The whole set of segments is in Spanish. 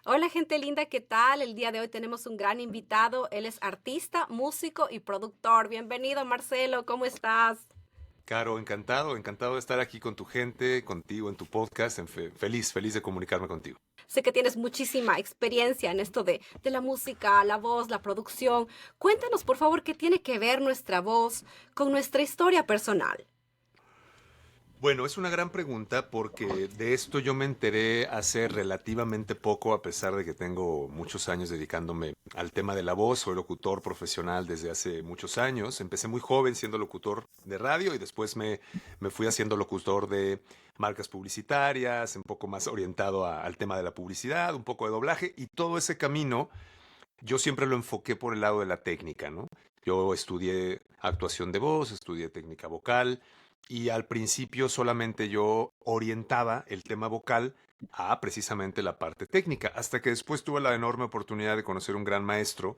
Hola gente linda, ¿qué tal? El día de hoy tenemos un gran invitado. Él es artista, músico y productor. Bienvenido, Marcelo, ¿cómo estás? Caro, encantado, encantado de estar aquí con tu gente, contigo en tu podcast. Feliz, feliz de comunicarme contigo. Sé que tienes muchísima experiencia en esto de la música, la voz, la producción. Cuéntanos, por favor, qué tiene que ver nuestra voz con nuestra historia personal. Bueno, es una gran pregunta porque de esto yo me enteré hace relativamente poco, a pesar de que tengo muchos años dedicándome al tema de la voz. Soy locutor profesional desde hace muchos años. Empecé muy joven siendo locutor de radio y después me fui haciendo locutor de marcas publicitarias, un poco más orientado al tema de la publicidad, un poco de doblaje y todo ese camino yo siempre lo enfoqué por el lado de la técnica, ¿no? Yo estudié actuación de voz, estudié técnica vocal y al principio solamente yo orientaba el tema vocal a precisamente la parte técnica, hasta que después tuve la enorme oportunidad de conocer un gran maestro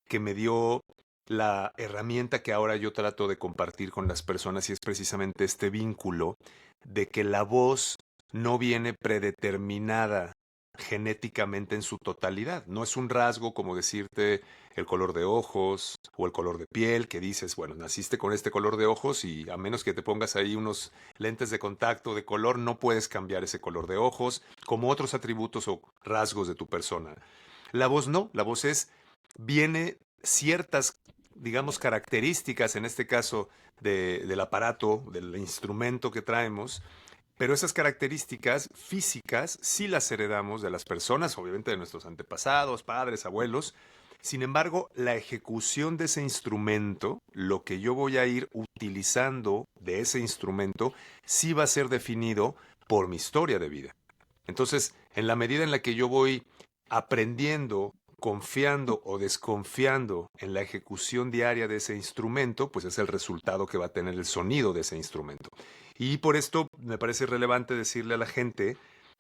que me dio la herramienta que ahora yo trato de compartir con las personas y es precisamente este vínculo de que la voz no viene predeterminada genéticamente en su totalidad. No es un rasgo como decirte el color de ojos o el color de piel, que dices, bueno, naciste con este color de ojos y a menos que te pongas ahí unos lentes de contacto de color, no puedes cambiar ese color de ojos, como otros atributos o rasgos de tu persona. La voz no, la voz viene ciertas, digamos, características, en este caso del aparato, del instrumento que traemos, pero esas características físicas sí las heredamos de las personas, obviamente de nuestros antepasados, padres, abuelos. Sin embargo, la ejecución de ese instrumento, lo que yo voy a ir utilizando de ese instrumento, sí va a ser definido por mi historia de vida. Entonces, en la medida en la que yo voy aprendiendo, confiando o desconfiando en la ejecución diaria de ese instrumento, pues es el resultado que va a tener el sonido de ese instrumento. Y por esto me parece relevante decirle a la gente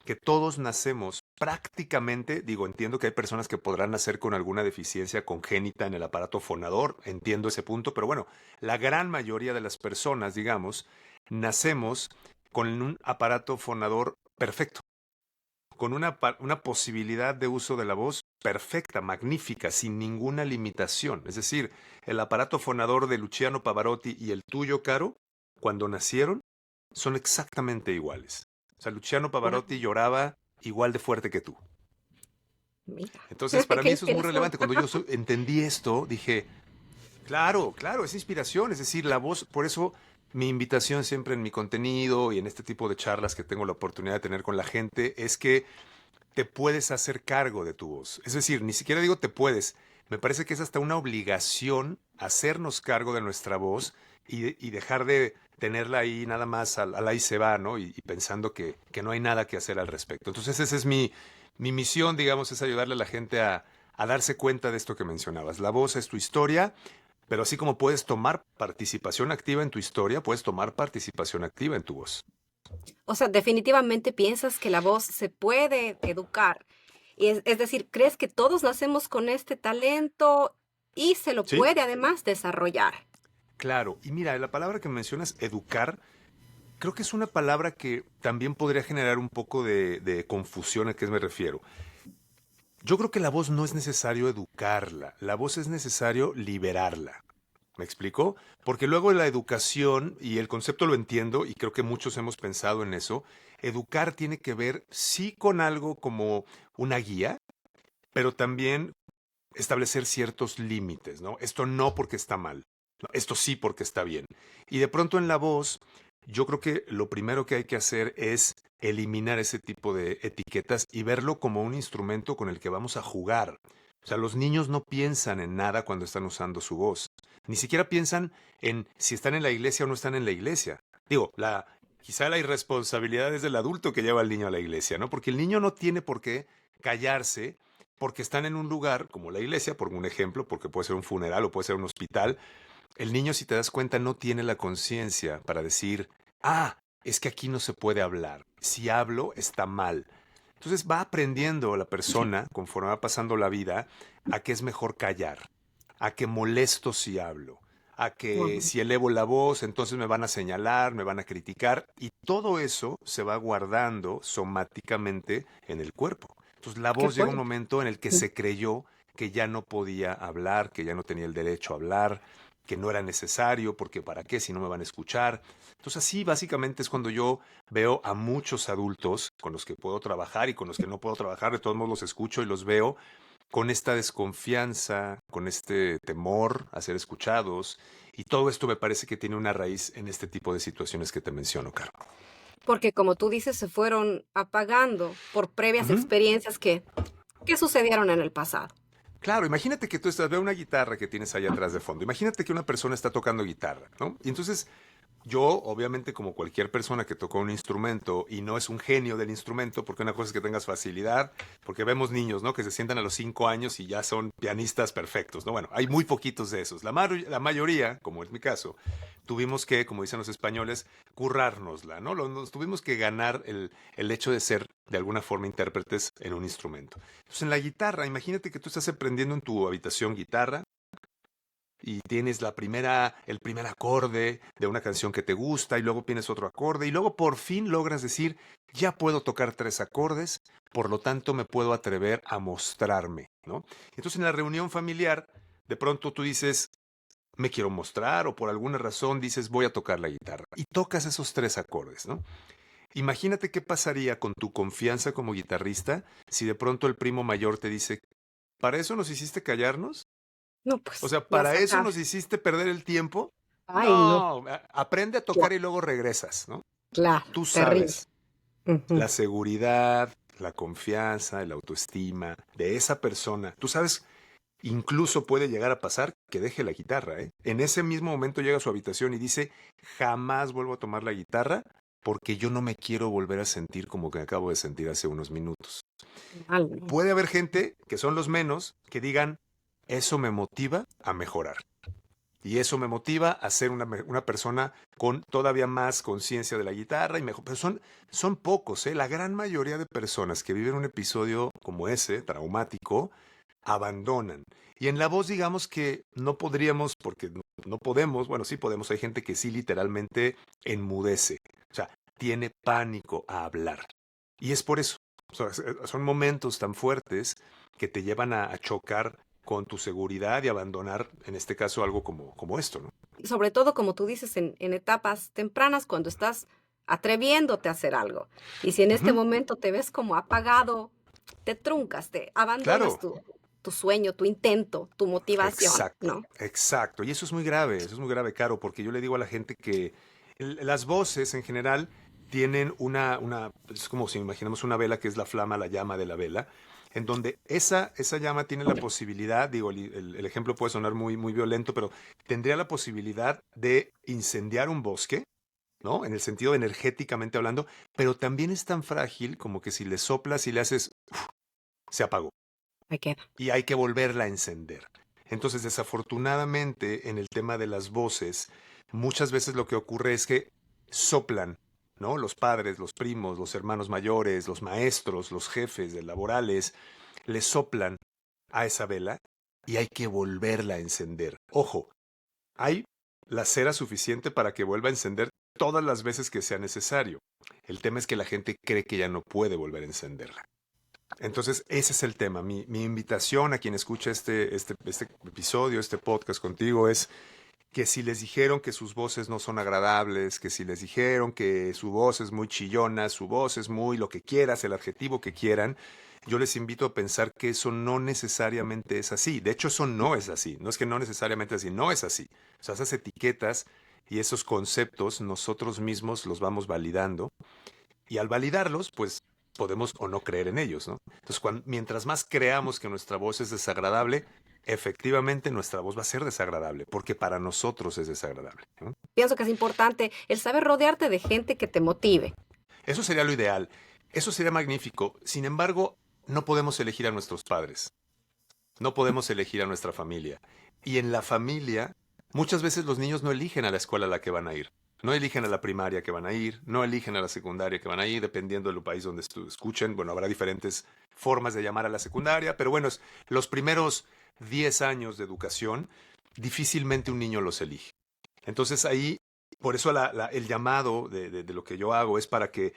que todos nacemos prácticamente, digo, entiendo que hay personas que podrán nacer con alguna deficiencia congénita en el aparato fonador, entiendo ese punto, pero bueno, la gran mayoría de las personas, digamos, nacemos con un aparato fonador perfecto, con una posibilidad de uso de la voz perfecta, magnífica, sin ninguna limitación. Es decir, el aparato fonador de Luciano Pavarotti y el tuyo, Caro, cuando nacieron, son exactamente iguales. O sea, Luciano Wow, Pavarotti lloraba igual de fuerte que tú. mira, Entonces, para qué mí eso es muy inspiración. relevante. Cuando entendí esto, dije, claro, claro, es inspiración, es decir, la voz, por eso mi invitación siempre en mi contenido y en este tipo de charlas que tengo la oportunidad de tener con la gente es que te puedes hacer cargo de tu voz. Es decir, ni siquiera digo te puedes. Me parece que es hasta una obligación hacernos cargo de nuestra voz y dejar de tenerla ahí nada más al ahí se va, ¿no? Y pensando que no hay nada que hacer al respecto. Entonces esa es mi misión, digamos, es ayudarle a la gente a darse cuenta de esto que mencionabas. La voz es tu historia, pero así como puedes tomar participación activa en tu historia, puedes tomar participación activa en tu voz. O sea, definitivamente piensas que la voz se puede educar. Y es decir, ¿crees que todos nacemos con este talento y se lo ¿Sí? puede además desarrollar? Claro, y mira, la palabra que mencionas, educar, creo que es una palabra que también podría generar un poco de confusión a qué me refiero. Yo creo que la voz no es necesario educarla, la voz es necesario liberarla. ¿Me explico? Porque luego la educación, y el concepto lo entiendo, y creo que muchos hemos pensado en eso, educar tiene que ver sí con algo como una guía, pero también establecer ciertos límites, ¿no? Esto no porque está mal, no, esto sí porque está bien. Y de pronto en la voz, yo creo que lo primero que hay que hacer es eliminar ese tipo de etiquetas y verlo como un instrumento con el que vamos a jugar. O sea, los niños no piensan en nada cuando están usando su voz. Ni siquiera piensan en si están en la iglesia o no están en la iglesia. Digo, quizá la irresponsabilidad es del adulto que lleva al niño a la iglesia, ¿no? Porque el niño no tiene por qué callarse porque están en un lugar como la iglesia, por un ejemplo, porque puede ser un funeral o puede ser un hospital. El niño, si te das cuenta, no tiene la conciencia para decir, ah, es que aquí no se puede hablar. Si hablo, está mal. Entonces va aprendiendo la persona, conforme va pasando la vida, a que es mejor callar, a que molesto si hablo, a que Ujú. si elevo la voz, entonces me van a señalar, me van a criticar, y todo eso se va guardando somáticamente en el cuerpo. Entonces la Qué voz llega un fuerte. momento en el que se creyó que ya no podía hablar, que ya no tenía el derecho a hablar, que no era necesario, porque ¿para qué si no me van a escuchar? Entonces así básicamente es cuando yo veo a muchos adultos con los que puedo trabajar y con los que no puedo trabajar, de todos modos los escucho y los veo con esta desconfianza, con este temor a ser escuchados, y todo esto me parece que tiene una raíz en este tipo de situaciones que te menciono, Caro. Porque como tú dices, se fueron apagando por previas Ujú. experiencias que sucedieron en el pasado. Claro, imagínate que tú estás, ve una guitarra que tienes ahí atrás de fondo. Imagínate que una persona está tocando guitarra, ¿no? Y entonces yo, obviamente, como cualquier persona que tocó un instrumento y no es un genio del instrumento, porque una cosa es que tengas facilidad, porque vemos niños, ¿no? Que se sientan a los 5 años y ya son pianistas perfectos, ¿no? Bueno, hay muy poquitos de esos. La mayoría, como es mi caso, tuvimos que, como dicen los españoles, currárnosla, ¿no? Nos tuvimos que ganar el hecho de ser, de alguna forma, intérpretes en un instrumento. Entonces, en la guitarra, imagínate que tú estás aprendiendo en tu habitación guitarra y tienes el primer acorde de una canción que te gusta y luego tienes otro acorde y luego por fin logras decir, ya puedo tocar 3 acordes, por lo tanto me puedo atrever a mostrarme, ¿no? Entonces en la reunión familiar, de pronto tú dices, me quiero mostrar o por alguna razón dices, voy a tocar la guitarra y tocas esos 3 acordes, ¿no? Imagínate qué pasaría con tu confianza como guitarrista si de pronto el primo mayor te dice, ¿para eso nos hiciste callarnos? No, O pues, sea, ya ¿para se eso acaba. nos hiciste perder el tiempo? Ay, no. No, aprende a Cla tocar y luego regresas, ¿no? claro, Tú terrible. sabes, Ujú. la seguridad, la confianza, la autoestima de esa persona. Tú sabes, incluso puede llegar a pasar que deje la guitarra, ¿eh? En ese mismo momento llega a su habitación y dice, jamás vuelvo a tomar la guitarra porque yo no me quiero volver a sentir como que me acabo de sentir hace unos minutos. Mal, ¿no? Puede haber gente, que son los menos, que digan, eso me motiva a mejorar. Y eso me motiva a ser una persona con todavía más conciencia de la guitarra y mejor. Pero son pocos, ¿eh? La gran mayoría de personas que viven un episodio como ese, traumático, abandonan. Y en la voz, digamos que no podríamos, porque no podemos, bueno, sí podemos, hay gente que sí literalmente enmudece. O sea, tiene pánico a hablar. Y es por eso. O sea, son momentos tan fuertes que te llevan a chocar con tu seguridad y abandonar, en este caso, algo como esto, ¿no? Y sobre todo, como tú dices, en etapas tempranas, cuando estás atreviéndote a hacer algo. Y si en este Ujú. momento te ves como apagado, te truncas, te abandonas Claro, tu sueño, tu intento, tu motivación, exacto, ¿no? exacto. Y eso es muy grave, Caro, porque yo le digo a la gente que las voces en general tienen es como si imaginamos una vela que es la flama, la llama de la vela, en donde esa llama tiene la posibilidad, digo, el ejemplo puede sonar muy, muy violento, pero tendría la posibilidad de incendiar un bosque, ¿no? En el sentido energéticamente hablando, pero también es tan frágil como que si le soplas y le haces, se apagó Ahí queda. y hay que volverla a encender. Entonces, desafortunadamente, en el tema de las voces, muchas veces lo que ocurre es que soplan, ¿no? Los padres, los primos, los hermanos mayores, los maestros, los jefes de laborales, le soplan a esa vela y hay que volverla a encender. Ojo, hay la cera suficiente para que vuelva a encender todas las veces que sea necesario. El tema es que la gente cree que ya no puede volver a encenderla. Entonces, ese es el tema. Mi invitación a quien escucha este episodio, este podcast contigo, es que si les dijeron que sus voces no son agradables, que si les dijeron que su voz es muy chillona, su voz es muy lo que quieras, el adjetivo que quieran, yo les invito a pensar que eso no necesariamente es así. De hecho, eso no es así. No es que no necesariamente es así, no es así. O sea, esas etiquetas y esos conceptos nosotros mismos los vamos validando y al validarlos, pues podemos o no creer en ellos, ¿no? Entonces, mientras más creamos que nuestra voz es desagradable, efectivamente nuestra voz va a ser desagradable, porque para nosotros es desagradable, ¿no? Pienso que es importante el saber rodearte de gente que te motive. Eso sería lo ideal, eso sería magnífico. Sin embargo, no podemos elegir a nuestros padres, no podemos elegir a nuestra familia. Y en la familia, muchas veces los niños no eligen a la escuela a la que van a ir. No eligen a la primaria que van a ir, no eligen a la secundaria que van a ir, dependiendo del país donde escuchen. Bueno, habrá diferentes formas de llamar a la secundaria, pero bueno, los primeros 10 años de educación, difícilmente un niño los elige. Entonces ahí, por eso el llamado de lo que yo hago es para que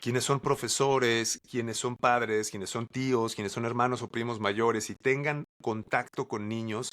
quienes son profesores, quienes son padres, quienes son tíos, quienes son hermanos o primos mayores y tengan contacto con niños,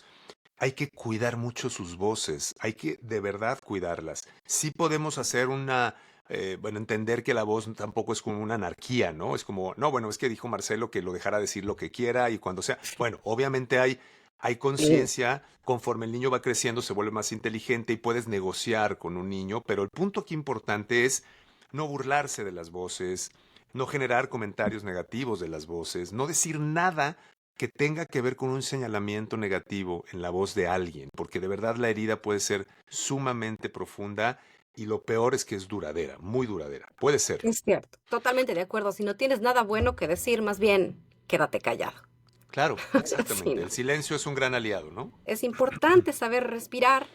hay que cuidar mucho sus voces, hay que de verdad cuidarlas. Sí podemos hacer bueno, entender que la voz tampoco es como una anarquía, ¿no? Es como, no, bueno, es que dijo Marcelo que lo dejara decir lo que quiera y cuando sea. Bueno, obviamente hay conciencia, conforme el niño va creciendo se vuelve más inteligente y puedes negociar con un niño, pero el punto aquí importante es no burlarse de las voces, no generar comentarios negativos de las voces, no decir nada que tenga que ver con un señalamiento negativo en la voz de alguien, porque de verdad la herida puede ser sumamente profunda y lo peor es que es duradera, muy duradera. Puede ser. Es cierto, totalmente de acuerdo. Si no tienes nada bueno que decir, más bien quédate callado. Claro, Sí, exactamente. ¿no? El silencio es un gran aliado, ¿no? Es importante saber respirar.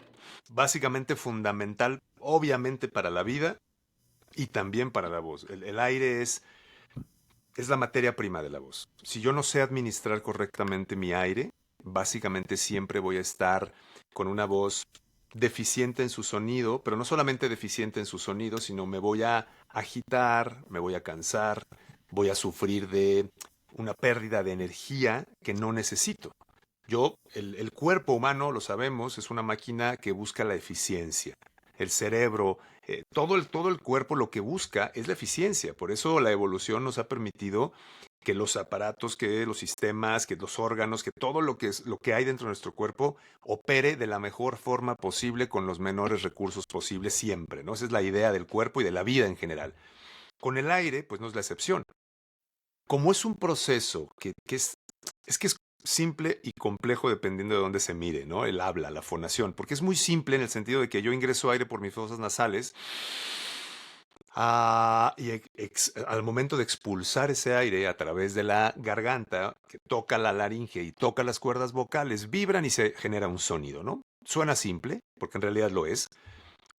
Básicamente fundamental, obviamente para la vida y también para la voz. El aire es la materia prima de la voz. Si yo no sé administrar correctamente mi aire, básicamente siempre voy a estar con una voz deficiente en su sonido, pero no solamente deficiente en su sonido, sino me voy a agitar, me voy a cansar, voy a sufrir de una pérdida de energía que no necesito. El cuerpo humano, lo sabemos, es una máquina que busca la eficiencia. El cerebro, todo el cuerpo lo que busca es la eficiencia. Por eso la evolución nos ha permitido que los aparatos, que los sistemas, que los órganos, que todo lo que hay dentro de nuestro cuerpo opere de la mejor forma posible con los menores recursos posibles siempre, ¿no? Esa es la idea del cuerpo y de la vida en general. Con el aire, pues no es la excepción. Como es un proceso que es simple y complejo dependiendo de dónde se mire, ¿no? El habla, la fonación, porque es muy simple en el sentido de que yo ingreso aire por mis fosas nasales al momento de expulsar ese aire a través de la garganta, que toca la laringe y toca las cuerdas vocales, vibran y se genera un sonido, ¿no? Suena simple, porque en realidad lo es,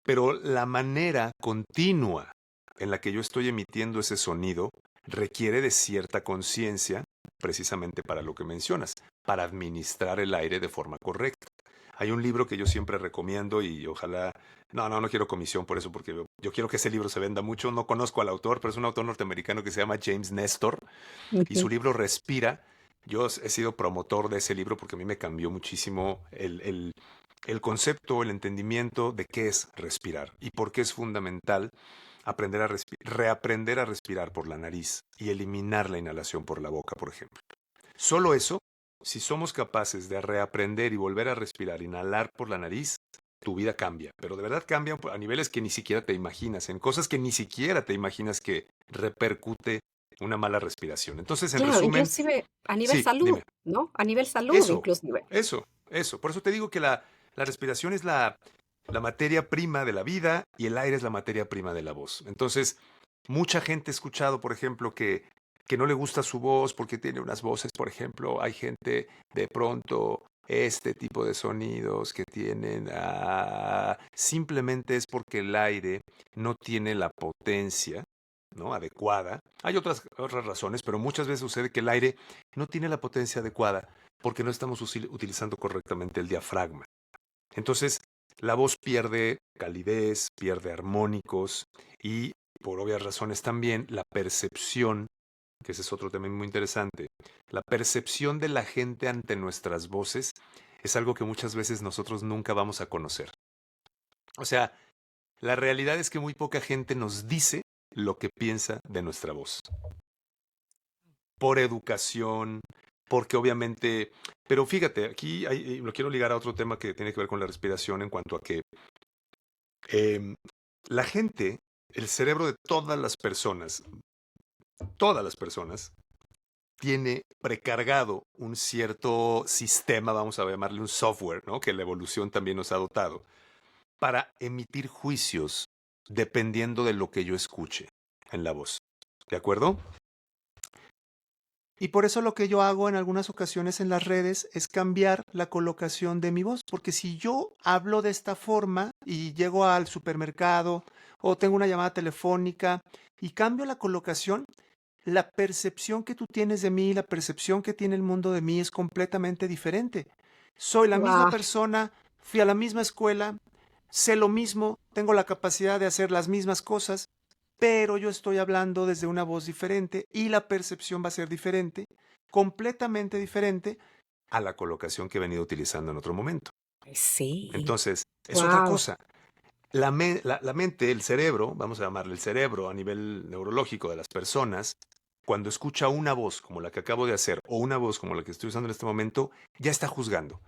pero la manera continua en la que yo estoy emitiendo ese sonido requiere de cierta conciencia, precisamente para lo que mencionas, para administrar el aire de forma correcta. Hay un libro que yo siempre recomiendo y ojalá, no quiero comisión por eso, porque yo quiero que ese libro se venda mucho. No conozco al autor, pero es un autor norteamericano que se llama James Nestor y Ujú. su libro Respira. Yo he sido promotor de ese libro porque a mí me cambió muchísimo el concepto, el entendimiento de qué es respirar y por qué es fundamental reaprender a respirar por la nariz y eliminar la inhalación por la boca, por ejemplo. Solo eso, si somos capaces de reaprender y volver a respirar, inhalar por la nariz, tu vida cambia, pero de verdad cambia a niveles que ni siquiera te imaginas, en cosas que ni siquiera te imaginas que repercute una mala respiración. Entonces, en Claro, resumen, inclusive a nivel sí, salud, dime. ¿no? A nivel salud, Eso, inclusive. eso. Por eso te digo que la respiración es la materia prima de la vida y el aire es la materia prima de la voz. Entonces, mucha gente ha escuchado, por ejemplo, que no le gusta su voz porque tiene unas voces, por ejemplo, hay gente de pronto, este tipo de sonidos que tienen, simplemente es porque el aire no tiene la potencia, ¿no? Adecuada. Hay otras razones, pero muchas veces sucede que el aire no tiene la potencia adecuada porque no estamos utilizando correctamente el diafragma. Entonces, la voz pierde calidez, pierde armónicos y, por obvias razones también, la percepción, que ese es otro tema muy interesante, la percepción de la gente ante nuestras voces es algo que muchas veces nosotros nunca vamos a conocer. O sea, la realidad es que muy poca gente nos dice lo que piensa de nuestra voz. Por educación, porque obviamente, pero fíjate, aquí lo quiero ligar a otro tema que tiene que ver con la respiración en cuanto a que em, la gente, el cerebro de todas las personas, tiene precargado un cierto sistema, vamos a llamarle un software, ¿no? Que la evolución también nos ha dotado, para emitir juicios dependiendo de lo que yo escuche en la voz. ¿De acuerdo? Y por eso lo que yo hago en algunas ocasiones en las redes es cambiar la colocación de mi voz, porque si yo hablo de esta forma y llego al supermercado o tengo una llamada telefónica y cambio la colocación, la percepción que tú tienes de mí, la percepción que tiene el mundo de mí es completamente diferente. Soy la misma Guau. persona, fui a la misma escuela, sé lo mismo, tengo la capacidad de hacer las mismas cosas, pero yo estoy hablando desde una voz diferente y la percepción va a ser diferente, completamente diferente a la colocación que he venido utilizando en otro momento. Sí. Entonces, es otra Wow. cosa. La mente, el cerebro, vamos a llamarle el cerebro a nivel neurológico de las personas, cuando escucha una voz como la que acabo de hacer o una voz como la que estoy usando en este momento, ya está juzgando.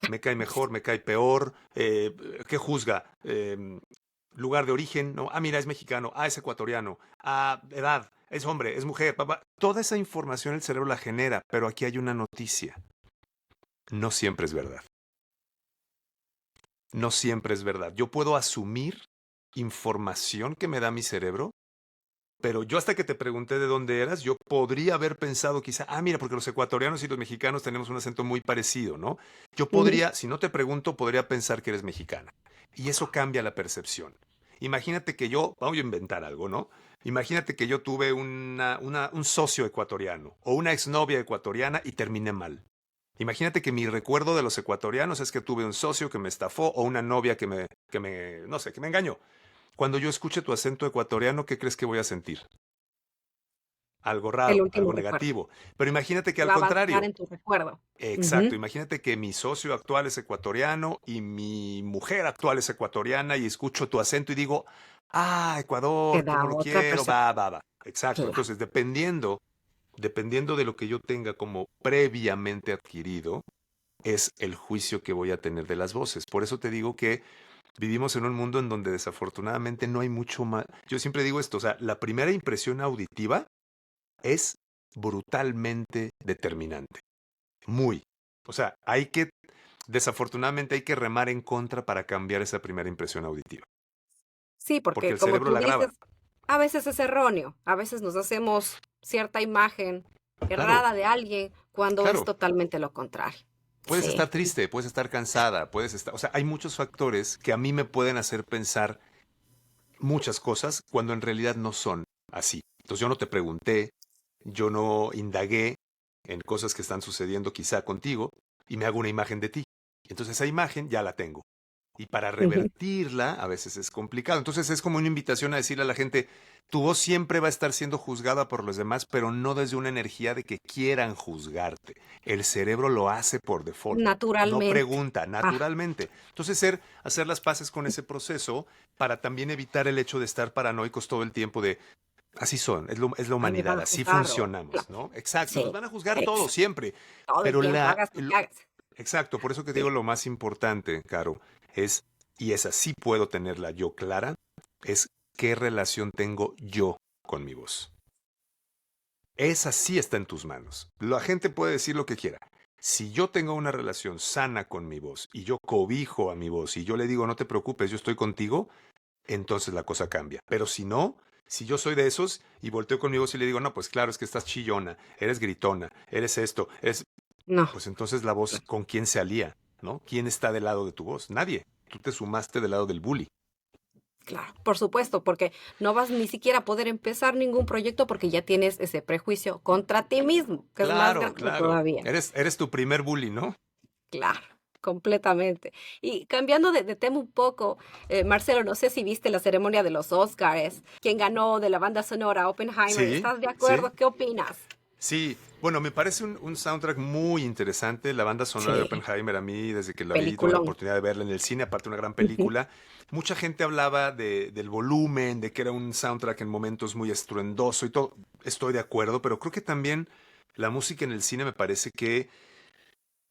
Me cae mejor, me cae peor. ¿Qué juzga? Lugar de origen, ¿no? Ah, mira, es mexicano. Ah, es ecuatoriano. Ah, edad, es hombre, es mujer. Papá. Toda esa información el cerebro la genera, pero aquí hay una noticia. No siempre es verdad. No siempre es verdad. Yo puedo asumir información que me da mi cerebro, pero yo hasta que te pregunté de dónde eras, yo podría haber pensado quizá, ah, mira, porque los ecuatorianos y los mexicanos tenemos un acento muy parecido, ¿no? Yo Ujú. podría, si no te pregunto, podría pensar que eres mexicana. Y eso cambia la percepción. Imagínate que yo, vamos a inventar algo, ¿no? Imagínate que yo tuve un socio ecuatoriano o una exnovia ecuatoriana y terminé mal. Imagínate que mi recuerdo de los ecuatorianos es que tuve un socio que me estafó o una novia no sé, que me engañó. Cuando yo escuche tu acento ecuatoriano, ¿qué crees que voy a sentir? Algo El raro, último algo recuerdo. negativo. Pero imagínate que al Va a quedar contrario, en tu recuerdo. exacto, Ujú. imagínate que mi socio actual es ecuatoriano y mi mujer actual es ecuatoriana y escucho tu acento y digo, ah, Te Ecuador, da cómo lo otra quiero, va, percepción. va, va. Exacto. Claro. Entonces, dependiendo de lo que yo tenga como previamente adquirido, es el juicio que voy a tener de las voces. Por eso te digo que vivimos en un mundo en donde desafortunadamente no hay mucho más. Yo siempre digo esto, o sea, la primera impresión auditiva es brutalmente determinante. Muy. O sea, desafortunadamente hay que remar en contra para cambiar esa primera impresión auditiva, Sí, porque porque el como cerebro tú la dices, graba. a veces es erróneo, a veces nos hacemos cierta imagen Claro, errada de alguien cuando es claro. totalmente lo contrario. Puedes Sí, estar triste, puedes estar cansada, puedes estar, o sea, hay muchos factores que a mí me pueden hacer pensar muchas cosas cuando en realidad no son así. Entonces yo no te pregunté, yo no indagué en cosas que están sucediendo quizá contigo y me hago una imagen de ti. Entonces esa imagen ya la tengo. Y para ujú, revertirla a veces es complicado. Entonces es como una invitación a decirle a la gente, tu voz siempre va a estar siendo juzgada por los demás, pero no desde una energía de que quieran juzgarte. El cerebro lo hace por default. No naturalmente. pregunta, Ah, naturalmente. Entonces, hacer las paces con ese proceso para también evitar el hecho de estar paranoicos todo el tiempo de, así son, es la ahí me van humanidad, a así juzgar funcionamos, claro, ¿no? Exacto, nos sí, van a juzgar todos, ex siempre. todo el Pero tiempo, hagas lo que hagas. exacto, por eso que te digo Sí, lo más importante, Caro, es, y esa sí puedo tenerla yo clara, es qué relación tengo yo con mi voz. Esa sí está en tus manos. La gente puede decir lo que quiera. Si yo tengo una relación sana con mi voz y yo cobijo a mi voz y yo le digo, no te preocupes, yo estoy contigo, entonces la cosa cambia. Pero si no, si yo soy de esos y volteo con mi voz y le digo, no, pues claro, es que estás chillona, eres gritona, eres esto, no. pues entonces la voz, ¿con quién se alía? ¿No? ¿Quién está del lado de tu voz? Nadie. Tú te sumaste del lado del bully. Claro, por supuesto, porque no vas ni siquiera a poder empezar ningún proyecto porque ya tienes ese prejuicio contra ti mismo, que es más Claro, grande claro. todavía. Eres tu primer bully, ¿no? Claro, completamente. Y cambiando de tema un poco, Marcelo, no sé si viste la ceremonia de los Oscars, quién ganó de la banda sonora Oppenheimer. Sí, ¿Estás de sí. acuerdo? ¿Qué opinas? Sí, bueno, me parece un soundtrack muy interesante. La banda sonora de Sí, Oppenheimer, a mí, desde que la vi, tuve la peliculón. oportunidad de verla en el cine, aparte una gran Ujú. película. Mucha gente hablaba del volumen, de que era un soundtrack en momentos muy estruendoso y todo. Estoy de acuerdo, pero creo que también la música en el cine me parece que,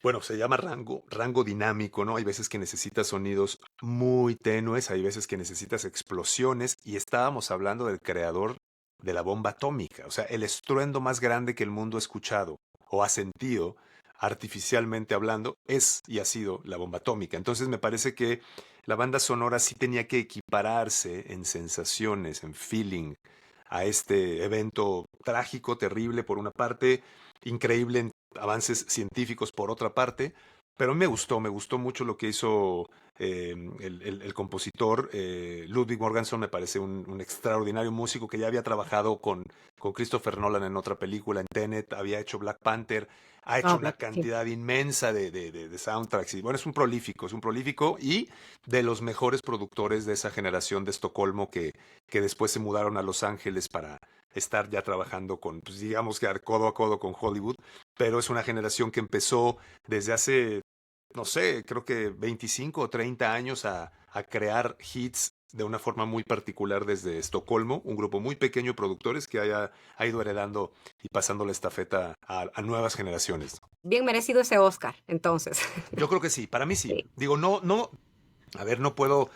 bueno, se llama rango dinámico, ¿no? Hay veces que necesitas sonidos muy tenues, hay veces que necesitas explosiones, y estábamos hablando del creador de la bomba atómica, o sea, el estruendo más grande que el mundo ha escuchado o ha sentido, artificialmente hablando, es y ha sido la bomba atómica. Entonces me parece que la banda sonora sí tenía que equipararse en sensaciones, en feeling, a este evento trágico, terrible por una parte, increíble en avances científicos por otra parte, pero a mí me gustó mucho lo que hizo el compositor. Ludwig Morganson me parece un extraordinario músico que ya había trabajado con Christopher Nolan en otra película, en Tenet, había hecho Black Panther, ha hecho Ah, una Black, sí. cantidad inmensa de soundtracks. Y bueno, es un prolífico y de los mejores productores de esa generación de Estocolmo que después se mudaron a Los Ángeles para estar ya trabajando con, pues digamos que codo a codo con Hollywood, pero es una generación que empezó desde hace, no sé, creo que 25 o 30 años a crear hits de una forma muy particular desde Estocolmo, un grupo muy pequeño de productores que ha ido heredando y pasando la estafeta a nuevas generaciones. Bien merecido ese Oscar, entonces. Yo creo que sí, para mí sí. Sí, Digo, a ver, no puedo,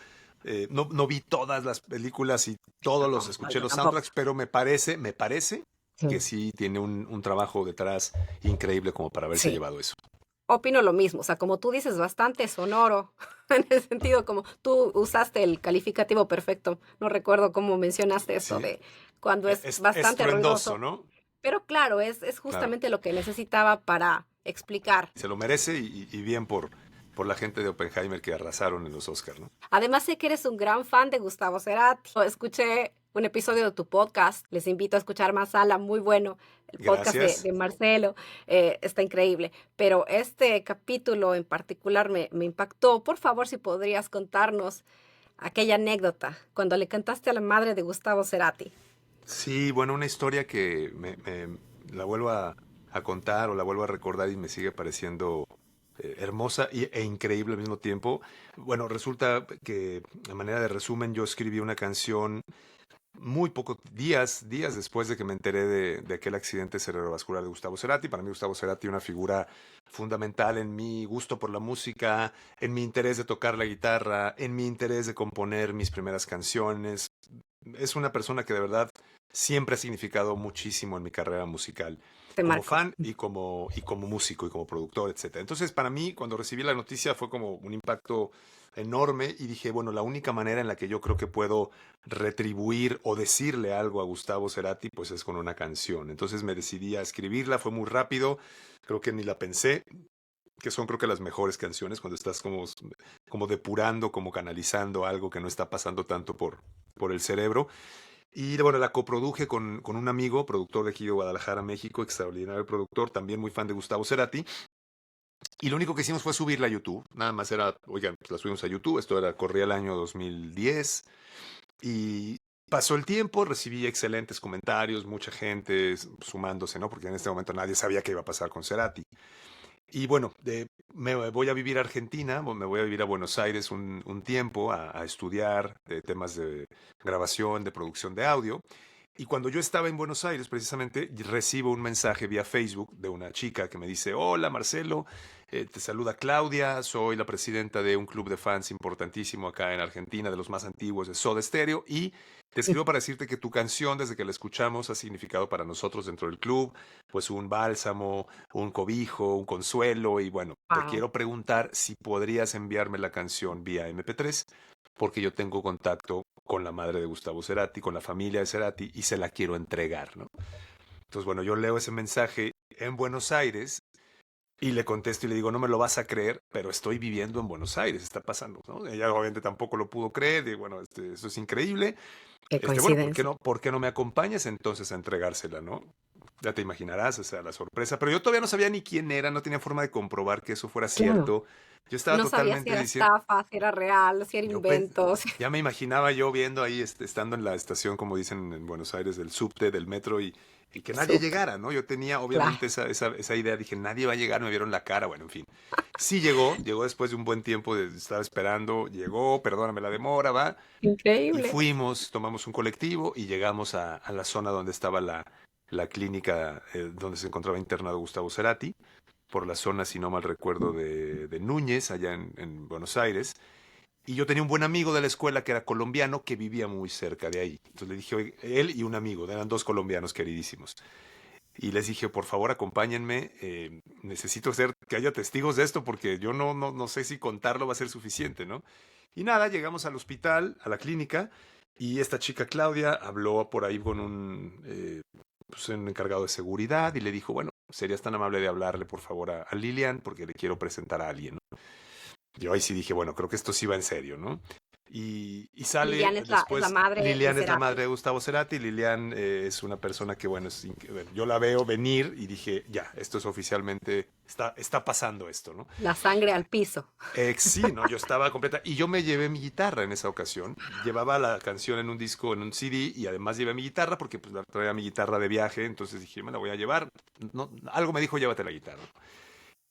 no vi todas las películas y todos los, no, escuché yo los tampoco. soundtracks, pero me parece que Sí. sí tiene un trabajo detrás increíble como para haberse Sí. llevado eso. Opino lo mismo, o sea, como tú dices, bastante sonoro, en el sentido como tú usaste el calificativo perfecto, no recuerdo cómo mencionaste esto Sí, de cuando es es bastante estruendoso, ruidoso, ¿no? pero claro, es Claro. justamente lo que necesitaba para explicar. Se lo merece y bien por la gente de Oppenheimer que arrasaron en los Oscars, ¿no? Además, sé que eres un gran fan de Gustavo Cerati. Escuché un episodio de tu podcast, les invito a escuchar más Sala, muy bueno, el podcast Gracias. de Marcelo, está increíble, pero este capítulo en particular me impactó. Por favor, si podrías contarnos aquella anécdota cuando le cantaste a la madre de Gustavo Cerati. Sí, bueno, una historia que la vuelvo a contar o la vuelvo a recordar y me sigue pareciendo hermosa e increíble al mismo tiempo. Bueno, resulta que a manera de resumen yo escribí una canción muy pocos días después de que me enteré de aquel accidente cerebrovascular de Gustavo Cerati. Para mí Gustavo Cerati una figura fundamental en mi gusto por la música, en mi interés de tocar la guitarra, en mi interés de componer mis primeras canciones. Es una persona que de verdad siempre ha significado muchísimo en mi carrera musical, Te como marcó. fan y como músico y como productor, etcétera. Entonces, para mí, cuando recibí la noticia fue como un impacto enorme y dije, bueno, la única manera en la que yo creo que puedo retribuir o decirle algo a Gustavo Cerati, pues es con una canción. Entonces me decidí a escribirla, fue muy rápido, creo que ni la pensé, que son creo que las mejores canciones cuando estás como depurando, como canalizando algo que no está pasando tanto por el cerebro. Y bueno, la coproduje con un amigo, productor de aquí de Guadalajara, México, extraordinario productor, también muy fan de Gustavo Cerati. Y lo único que hicimos fue subirla a YouTube. Nada más era, oigan, pues la subimos a YouTube. Corría el año 2010. Y pasó el tiempo, recibí excelentes comentarios, mucha gente sumándose, ¿no? Porque en este momento nadie sabía qué iba a pasar con Cerati. Y bueno, me voy a vivir a Argentina, me voy a vivir a Buenos Aires un tiempo a estudiar temas de grabación, de producción de audio. Y cuando yo estaba en Buenos Aires, precisamente, recibo un mensaje vía Facebook de una chica que me dice, hola Marcelo, te saluda Claudia, soy la presidenta de un club de fans importantísimo acá en Argentina, de los más antiguos de Soda Stereo, y te escribo para decirte que tu canción, desde que la escuchamos, ha significado para nosotros dentro del club, pues un bálsamo, un cobijo, un consuelo, y bueno, te Wow. quiero preguntar si podrías enviarme la canción vía MP3, porque yo tengo contacto con la madre de Gustavo Cerati, con la familia de Cerati, y se la quiero entregar, ¿no? Entonces, bueno, yo leo ese mensaje en Buenos Aires y le contesto y le digo, no me lo vas a creer, pero estoy viviendo en Buenos Aires, está pasando, ¿no? Ella obviamente tampoco lo pudo creer, y bueno, eso es increíble. Qué Bueno, coincidencia. por qué no me acompañas entonces a entregársela, ¿no? Ya te imaginarás, o sea, la sorpresa. Pero yo todavía no sabía ni quién era, no tenía forma de comprobar que eso fuera Claro. cierto. Yo estaba No sabía si totalmente era diciendo, estafa, si era real, si era yo pen- invento. ya me imaginaba yo viendo ahí, estando en la estación, como dicen en Buenos Aires, del subte, del metro, y que nadie Súper, llegara, ¿no? Yo tenía claro. obviamente esa idea, dije, nadie va a llegar, me vieron la cara, bueno, en fin. Sí llegó después de un buen tiempo de estar esperando, llegó, perdóname la demora, va, y Increíble. fuimos, tomamos un colectivo y llegamos a la zona donde estaba la clínica donde se encontraba internado Gustavo Cerati, por la zona, si no mal recuerdo, de Núñez, allá en Buenos Aires. Y yo tenía un buen amigo de la escuela que era colombiano que vivía muy cerca de ahí. Entonces le dije, "Oye", él y un amigo, eran dos colombianos queridísimos. Y les dije, por favor, acompáñenme, necesito que haya testigos de esto porque yo no sé si contarlo va a ser suficiente, ¿no? Y nada, llegamos al hospital, a la clínica, y esta chica Claudia habló por ahí con pues, un encargado de seguridad y le dijo, bueno, ¿serías tan amable de hablarle, por favor, a Lilian? Porque le quiero presentar a alguien, ¿no? Yo ahí sí dije, bueno, creo que esto sí va en serio, ¿no? Y sale Lilian es la después, madre de Lilian es la madre Cerati, de Gustavo Cerati. Lilian es una persona que, bueno, bueno, yo la veo venir y dije, ya, esto es oficialmente, está pasando esto, ¿no? la sangre al piso. Sí, no, yo estaba completa. Y yo me llevé mi guitarra en esa ocasión. Llevaba la canción en un disco, en un CD, y además llevé mi guitarra porque pues la traía mi guitarra de viaje. Entonces dije, me la voy a llevar. No, algo me dijo, llévate la guitarra.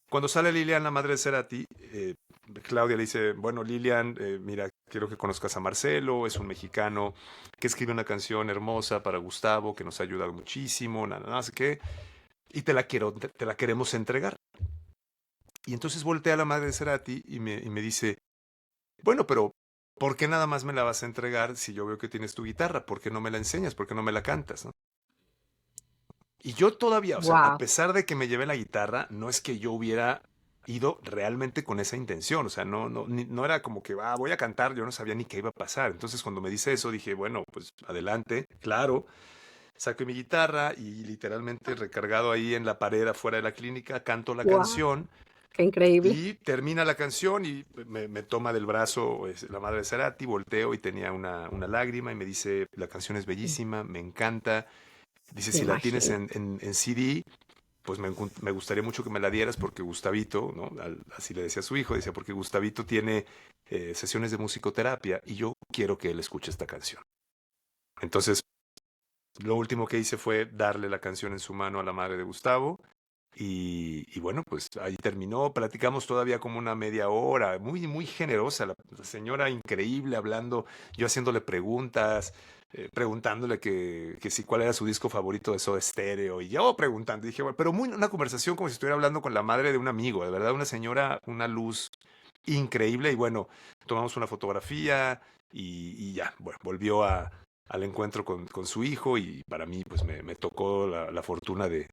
Cuando sale Lilian, la madre de Cerati, Claudia le dice, bueno, Lilian, mira, quiero que conozcas a Marcelo, es un mexicano que escribe una canción hermosa para Gustavo, que nos ha ayudado muchísimo, nada, nada, sé qué, y te la queremos entregar. Y entonces voltea a la madre de Cerati y me dice, bueno, pero ¿por qué nada más me la vas a entregar si yo veo que tienes tu guitarra? ¿Por qué no me la enseñas? ¿Por qué no me la cantas? ¿No? Y yo todavía, o sea, a Wow. pesar de que me llevé la guitarra, no es que yo hubiera ido realmente con esa intención, o sea, no era como que, voy a cantar, yo no sabía ni qué iba a pasar. Entonces cuando me dice eso, dije, bueno, pues adelante, claro, saqué mi guitarra y literalmente recargado ahí en la pared afuera de la clínica, canto la Wow. canción. Qué increíble. Y termina la canción y me toma del brazo la madre de Cerati, volteo y tenía una lágrima y me dice, la canción es bellísima, me encanta. Dice, Me si la tienes imagino. en CD, pues me gustaría mucho que me la dieras porque Gustavito, ¿no? Así le decía a su hijo, decía, porque Gustavito tiene sesiones de musicoterapia y yo quiero que él escuche esta canción. Entonces, lo último que hice fue darle la canción en su mano a la madre de Gustavo y bueno, pues ahí terminó. Platicamos todavía como una media hora, muy, muy generosa, la señora increíble hablando, yo haciéndole preguntas, preguntándole que si cuál era su disco favorito de Soda Stereo, y yo preguntando, dije, bueno, pero muy una conversación como si estuviera hablando con la madre de un amigo, de verdad, una señora, una luz increíble, y bueno, tomamos una fotografía y ya, bueno, volvió al encuentro con su hijo, y para mí, pues me tocó la fortuna de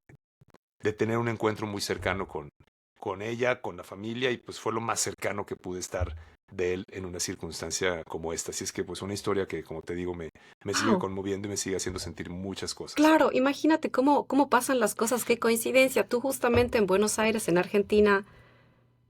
tener un encuentro muy cercano con ella, con la familia, y pues fue lo más cercano que pude estar de él en una circunstancia como esta. Así es que pues una historia que, como te digo, me sigue Wow. conmoviendo y me sigue haciendo sentir muchas cosas. Claro, imagínate cómo pasan las cosas, qué coincidencia. Tú justamente en Buenos Aires, en Argentina,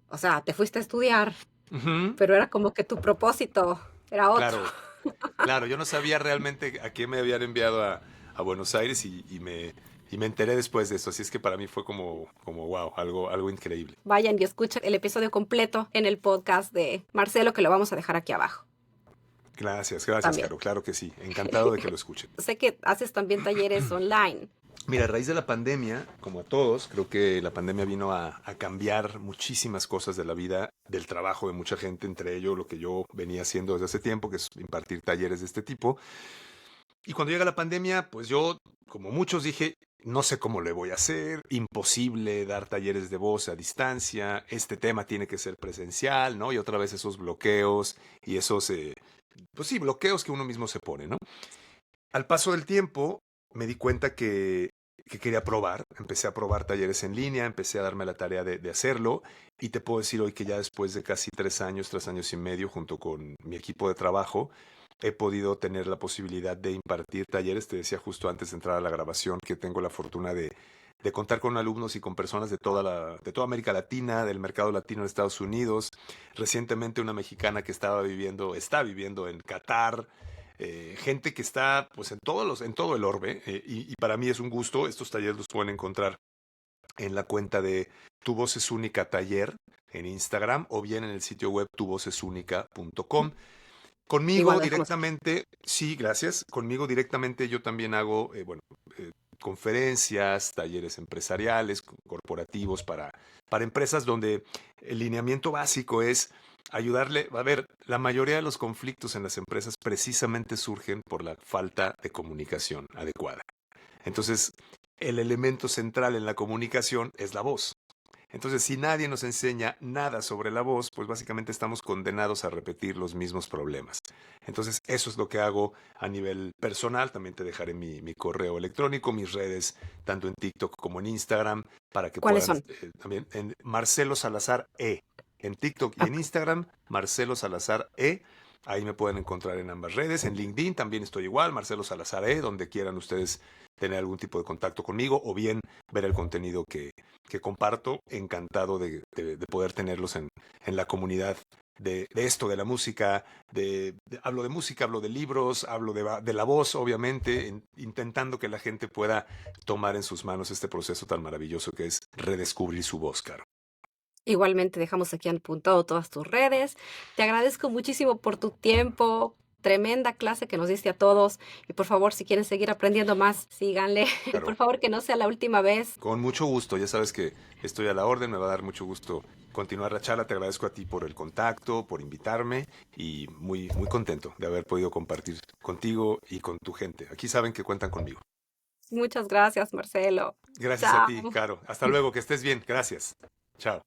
o sea, te fuiste a estudiar, Ujú. pero era como que tu propósito era otro. Claro, claro, yo no sabía realmente a qué me habían enviado a Buenos Aires y me enteré después de eso. Así es que para mí fue como wow, algo increíble. Vayan y escuchen el episodio completo en el podcast de Marcelo, que lo vamos a dejar aquí abajo Gracias, gracias, también. Caro. Claro que sí. Encantado de que lo escuchen. Sé que haces también talleres online. Mira, a raíz de la pandemia, como a todos, creo que la pandemia vino a cambiar muchísimas cosas de la vida, del trabajo de mucha gente, entre ello lo que yo venía haciendo desde hace tiempo, que es impartir talleres de este tipo. Y cuando llega la pandemia, pues yo, como muchos, dije, no sé cómo le voy a hacer, imposible dar talleres de voz a distancia, este tema tiene que ser presencial, ¿no? Y otra vez esos bloqueos y esos, pues sí, bloqueos que uno mismo se pone, ¿no? Al paso del tiempo me di cuenta que quería probar, empecé a probar talleres en línea, empecé a darme la tarea de hacerlo y te puedo decir hoy que ya después de casi 3 años y medio, junto con mi equipo de trabajo, he podido tener la posibilidad de impartir talleres. Te decía justo antes de entrar a la grabación que tengo la fortuna de contar con alumnos y con personas de toda América Latina, del mercado latino en Estados Unidos. Recientemente una mexicana que está viviendo en Qatar, gente que está pues en todo el orbe, y para mí es un gusto. Estos talleres los pueden encontrar en la cuenta de Tu Voz es Única Taller en Instagram o bien en el sitio web tuvozesúnica.com. Igual Conmigo lo dejamos aquí. directamente, sí, gracias. Conmigo directamente yo también hago, conferencias, talleres empresariales, corporativos para empresas donde el lineamiento básico es ayudarle. A ver, la mayoría de los conflictos en las empresas precisamente surgen por la falta de comunicación adecuada. Entonces, el elemento central en la comunicación es la voz. Entonces, si nadie nos enseña nada sobre la voz, pues básicamente estamos condenados a repetir los mismos problemas. Entonces, eso es lo que hago a nivel personal. También te dejaré mi correo electrónico, mis redes, tanto en TikTok como en Instagram, para que ¿Cuáles puedan son? también en Marcelo Salazar E. En TikTok y en Ok. Instagram, Marcelo Salazar E. Ahí me pueden encontrar en ambas redes. En LinkedIn también estoy igual, Marcelo Salazar, donde quieran ustedes tener algún tipo de contacto conmigo o bien ver el contenido que comparto. Encantado de poder tenerlos en la comunidad de esto, de la música. Hablo de música, hablo de libros, hablo de la voz, obviamente, intentando que la gente pueda tomar en sus manos este proceso tan maravilloso que es redescubrir su voz, Caro. Igualmente dejamos aquí apuntado todas tus redes. Te agradezco muchísimo por tu tiempo, tremenda clase que nos diste a todos. Y por favor, si quieren seguir aprendiendo más, síganle. Por Caro, favor, que no sea la última vez. con mucho gusto, ya sabes que estoy a la orden, me va a dar mucho gusto continuar la charla. Te agradezco a ti por el contacto, por invitarme y muy, muy contento de haber podido compartir contigo y con tu gente. Aquí saben que cuentan conmigo. Muchas gracias, Marcelo. Gracias a ti, Chao. Caro. Hasta luego, que estés bien. Gracias. Chao.